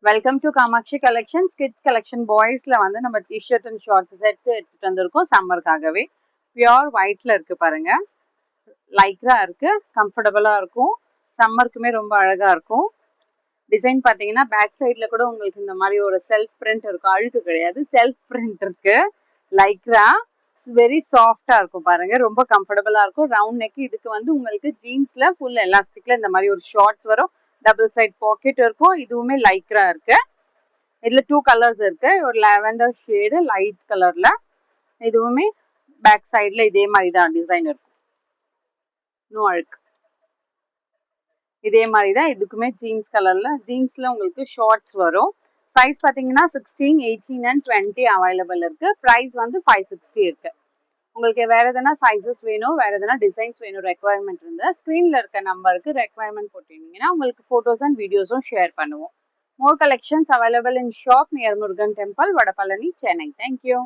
Welcome to Kamakshi collections. Kids collection பாய்ஸ்ல வந்து நம்ம டிஷர்ட் அண்ட் ஷார்ட்ஸ் செட் எடுத்துட்டு வந்திருக்கோம் சம்மருக்காகவே. பியோர் ஒயிட்ல இருக்கு பாருங்க, லைக்ரா இருக்கு, கம்ஃபர்டபுளா இருக்கும், சம்மருக்குமே ரொம்ப அழகா இருக்கும். டிசைன் பார்த்தீங்கன்னா பேக் சைட்ல கூட உங்களுக்கு இந்த மாதிரி ஒரு செல்ஃப் பிரிண்ட் இருக்கும், அழுக்கு கிடையாது, செல்ஃப் பிரிண்ட் இருக்கு. லைக்ரா வெரி சாஃப்டா இருக்கும் பாருங்க, ரொம்ப கம்ஃபர்டபுளா இருக்கும். ரவுண்ட் நெக், இதுக்கு வந்து உங்களுக்கு ஜீன்ஸ்ல ஃபுல் எலாஸ்டிக்ல இந்த மாதிரி ஒரு ஷார்ட்ஸ் வரும், டபுள் சைட் பாக்கெட் இருக்கும். இதுவுமே லைக்ரா இருக்கு. இதுல 2 கலர்ஸ் இருக்கு, ஒரு லாவெண்டர் ஷேடு லைட் கலர்ல. இதுவுமே பேக் சைடுல இதே மாதிரி தான் டிசைன் இருக்கும், நோ அழுக்கு. இதே மாதிரி தான் இதுக்குமே ஜீன்ஸ் கலர்ல, ஜீன்ஸ்ல உங்களுக்கு ஷார்ட்ஸ் வரும். சைஸ் பார்த்தீங்கன்னா 16, 18 அண்ட் 20 அவைலபிள் இருக்கு. ப்ரைஸ் வந்து 560 இருக்கு. உங்களுக்கு வேற எதனா சைஸஸ் வேணும், வேற எதனா டிசைன்ஸ் வேணும், ரெக்குவயர்மெண்ட் இருந்தால் ஸ்க்ரீன்ல இருக்க நம்பருக்கு ரெக்குவயர்மெண்ட் போட்டிருந்தீங்கன்னா உங்களுக்கு ஃபோட்டோஸ் அண்ட் வீடியோஸும் ஷேர் பண்ணுவோம். More collections available in shop near Murugan Temple, Vadapalani, Chennai. Thank you.